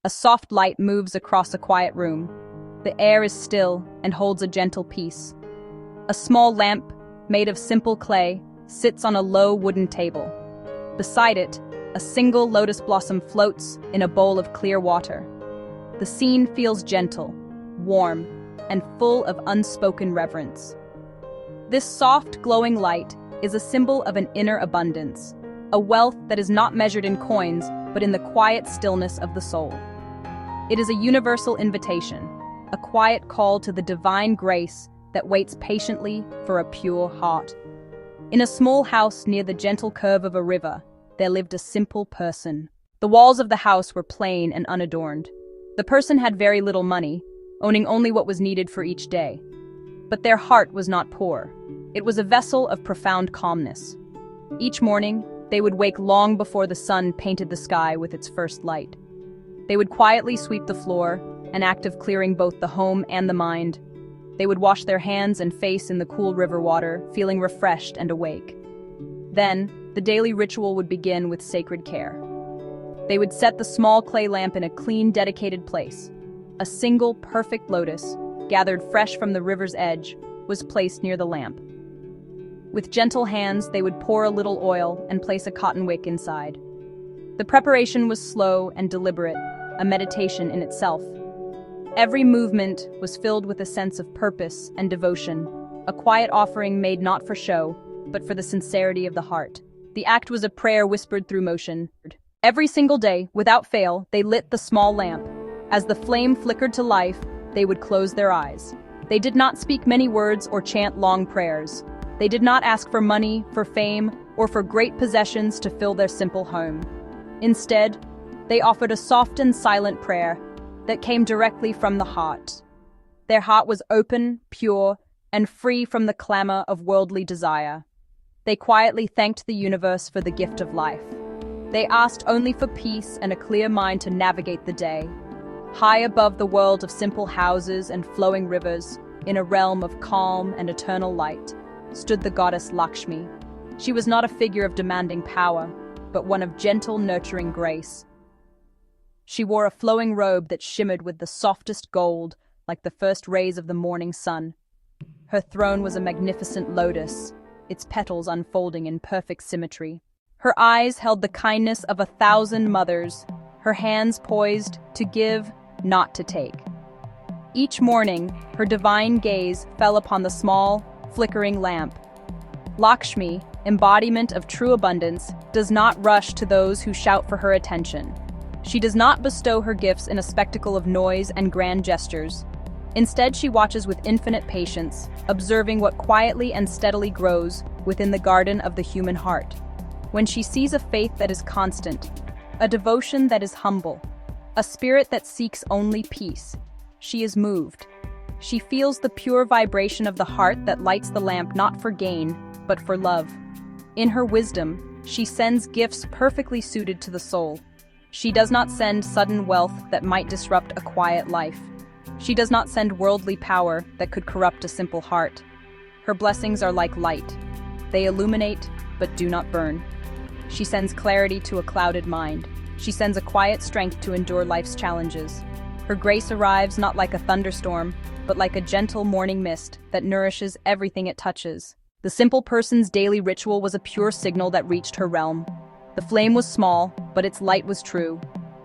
A soft light moves across a quiet room. The air is still and holds a gentle peace. A small lamp, made of simple clay, sits on a low wooden table. Beside it, a single lotus blossom floats in a bowl of clear water. The scene feels gentle, warm, and full of unspoken reverence. This soft, glowing light is a symbol of an inner abundance, a wealth that is not measured in coins, but in the quiet stillness of the soul. It is a universal invitation, a quiet call to the divine grace that waits patiently for a pure heart. In a small house near the gentle curve of a river, there lived a simple person. The walls of the house were plain and unadorned. The person had very little money, owning only what was needed for each day. But their heart was not poor. It was a vessel of profound calmness. Each morning, they would wake long before the sun painted the sky with its first light. They would quietly sweep the floor, an act of clearing both the home and the mind. They would wash their hands and face in the cool river water, feeling refreshed and awake. Then, the daily ritual would begin with sacred care. They would set the small clay lamp in a clean, dedicated place. A single, perfect lotus, gathered fresh from the river's edge, was placed near the lamp. With gentle hands, they would pour a little oil and place a cotton wick inside. The preparation was slow and deliberate, a meditation in itself. Every movement was filled with a sense of purpose and devotion, a quiet offering made not for show, but for the sincerity of the heart. The act was a prayer whispered through motion. Every single day, without fail, they lit the small lamp. As the flame flickered to life, they would close their eyes. They did not speak many words or chant long prayers. They did not ask for money, for fame, or for great possessions to fill their simple home. Instead, they offered a soft and silent prayer that came directly from the heart. Their heart was open, pure, and free from the clamor of worldly desire. They quietly thanked the universe for the gift of life. They asked only for peace and a clear mind to navigate the day. High above the world of simple houses and flowing rivers, in a realm of calm and eternal light, stood the goddess Lakshmi. She was not a figure of demanding power, but one of gentle, nurturing grace. She wore a flowing robe that shimmered with the softest gold, like the first rays of the morning sun. Her throne was a magnificent lotus, its petals unfolding in perfect symmetry. Her eyes held the kindness of 1,000 mothers, her hands poised to give, not to take. Each morning, her divine gaze fell upon the small, flickering lamp. Lakshmi, embodiment of true abundance, does not rush to those who shout for her attention. She does not bestow her gifts in a spectacle of noise and grand gestures. Instead, she watches with infinite patience, observing what quietly and steadily grows within the garden of the human heart. When she sees a faith that is constant, a devotion that is humble, a spirit that seeks only peace, she is moved. She feels the pure vibration of the heart that lights the lamp not for gain, but for love. In her wisdom, she sends gifts perfectly suited to the soul. She does not send sudden wealth that might disrupt a quiet life. She does not send worldly power that could corrupt a simple heart. Her blessings are like light. They illuminate, but do not burn. She sends clarity to a clouded mind. She sends a quiet strength to endure life's challenges. Her grace arrives not like a thunderstorm, but like a gentle morning mist that nourishes everything it touches. The simple person's daily ritual was a pure signal that reached her realm. The flame was small, but its light was true.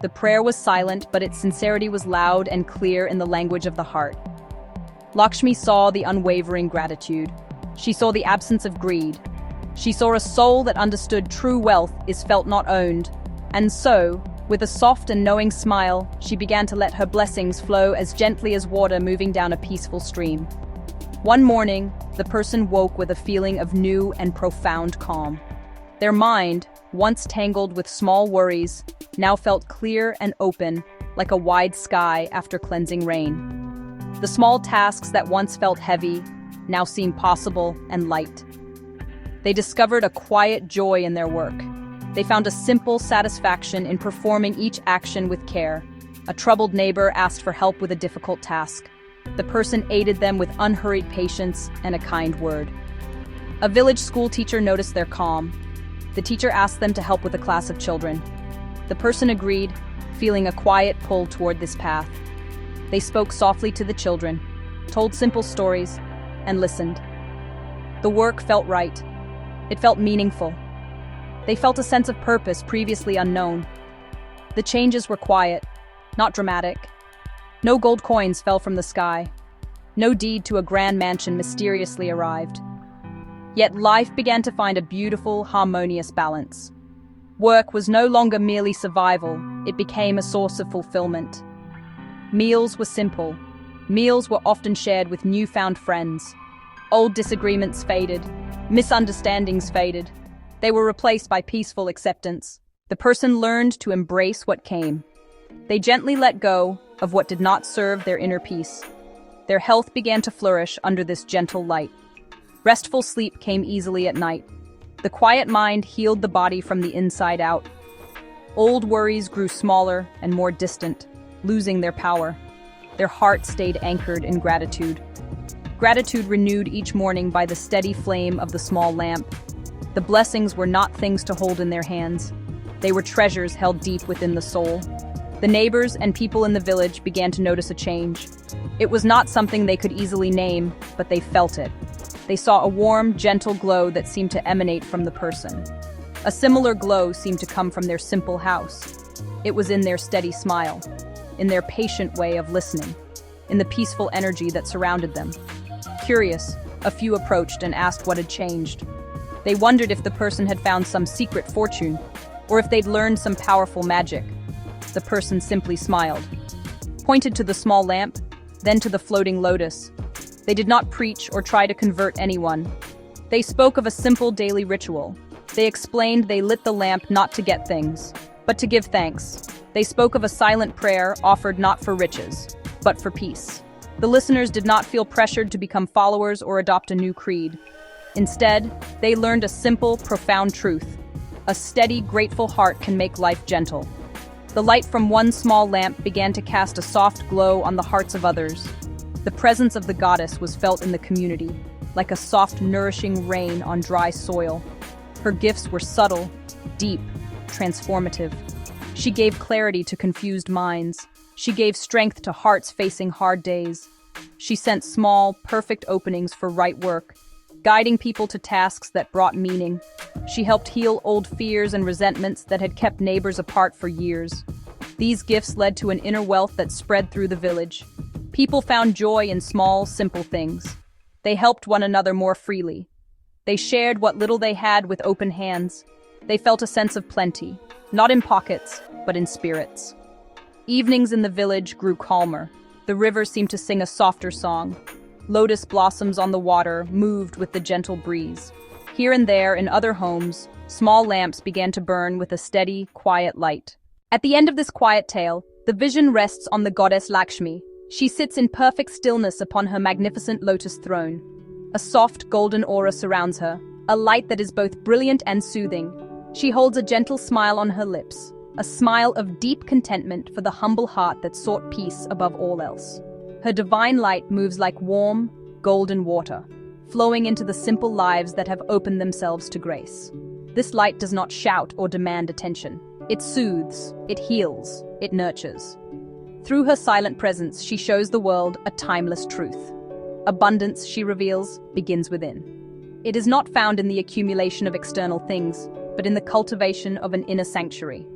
The prayer was silent, but its sincerity was loud and clear in the language of the heart. Lakshmi saw the unwavering gratitude. She saw the absence of greed. She saw a soul that understood true wealth is felt not owned. And so, with a soft and knowing smile, she began to let her blessings flow as gently as water moving down a peaceful stream. One morning, the person woke with a feeling of new and profound calm. Their mind, once tangled with small worries, now felt clear and open, like a wide sky after cleansing rain. The small tasks that once felt heavy now seemed possible and light. They discovered a quiet joy in their work. They found a simple satisfaction in performing each action with care. A troubled neighbor asked for help with a difficult task. The person aided them with unhurried patience and a kind word. A village school teacher noticed their calm. The teacher asked them to help with a class of children. The person agreed, feeling a quiet pull toward this path. They spoke softly to the children, told simple stories, and listened. The work felt right. It felt meaningful. They felt a sense of purpose previously unknown. The changes were quiet, not dramatic. No gold coins fell from the sky. No deed to a grand mansion mysteriously arrived. Yet life began to find a beautiful, harmonious balance. Work was no longer merely survival, it became a source of fulfillment. Meals were simple. Meals were often shared with newfound friends. Old disagreements faded. Misunderstandings faded. They were replaced by peaceful acceptance. The person learned to embrace what came. They gently let go of what did not serve their inner peace. Their health began to flourish under this gentle light. Restful sleep came easily at night. The quiet mind healed the body from the inside out. Old worries grew smaller and more distant, losing their power. Their heart stayed anchored in gratitude. Gratitude renewed each morning by the steady flame of the small lamp. The blessings were not things to hold in their hands. They were treasures held deep within the soul. The neighbors and people in the village began to notice a change. It was not something they could easily name, but they felt it. They saw a warm, gentle glow that seemed to emanate from the person. A similar glow seemed to come from their simple house. It was in their steady smile, in their patient way of listening, in the peaceful energy that surrounded them. Curious, a few approached and asked what had changed. They wondered if the person had found some secret fortune, or if they'd learned some powerful magic. The person simply smiled, pointed to the small lamp, then to the floating lotus. They did not preach or try to convert anyone. They spoke of a simple daily ritual. They explained they lit the lamp not to get things, but to give thanks. They spoke of a silent prayer offered not for riches, but for peace. The listeners did not feel pressured to become followers or adopt a new creed. Instead, they learned a simple, profound truth. A steady, grateful heart can make life gentle. The light from one small lamp began to cast a soft glow on the hearts of others. The presence of the goddess was felt in the community, like a soft, nourishing rain on dry soil. Her gifts were subtle, deep, transformative. She gave clarity to confused minds. She gave strength to hearts facing hard days. She sent small, perfect openings for right work, guiding people to tasks that brought meaning. She helped heal old fears and resentments that had kept neighbors apart for years. These gifts led to an inner wealth that spread through the village. People found joy in small, simple things. They helped one another more freely. They shared what little they had with open hands. They felt a sense of plenty, not in pockets, but in spirits. Evenings in the village grew calmer. The river seemed to sing a softer song. Lotus blossoms on the water moved with the gentle breeze. Here and there, in other homes, small lamps began to burn with a steady, quiet light. At the end of this quiet tale, the vision rests on the goddess Lakshmi. She sits in perfect stillness upon her magnificent lotus throne. A soft, golden aura surrounds her, a light that is both brilliant and soothing. She holds a gentle smile on her lips, a smile of deep contentment for the humble heart that sought peace above all else. Her divine light moves like warm, golden water, flowing into the simple lives that have opened themselves to grace. This light does not shout or demand attention. It soothes, it heals, it nurtures. Through her silent presence, she shows the world a timeless truth. Abundance, she reveals, begins within. It is not found in the accumulation of external things, but in the cultivation of an inner sanctuary.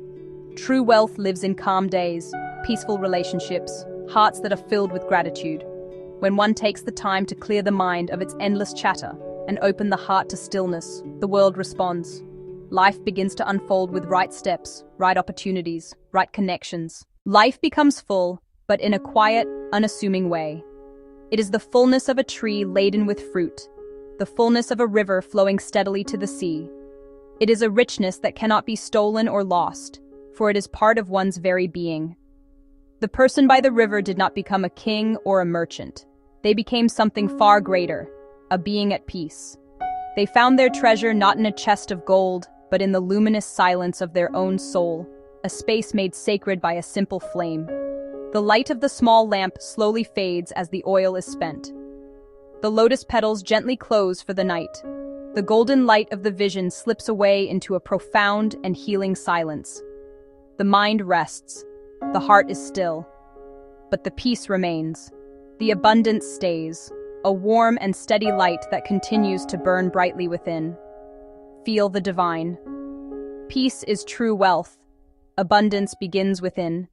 True wealth lives in calm days, peaceful relationships, hearts that are filled with gratitude. When one takes the time to clear the mind of its endless chatter and open the heart to stillness, the world responds. Life begins to unfold with right steps, right opportunities, right connections. Life becomes full, but in a quiet, unassuming way. It is the fullness of a tree laden with fruit, the fullness of a river flowing steadily to the sea. It is a richness that cannot be stolen or lost, for it is part of one's very being. The person by the river did not become a king or a merchant. They became something far greater, a being at peace. They found their treasure not in a chest of gold, but in the luminous silence of their own soul, a space made sacred by a simple flame. The light of the small lamp slowly fades as the oil is spent. The lotus petals gently close for the night. The golden light of the vision slips away into a profound and healing silence. The mind rests, The heart is still, but the peace remains. The abundance stays, a warm and steady light that continues to burn brightly within. Feel the divine. Peace is true wealth. Abundance begins within.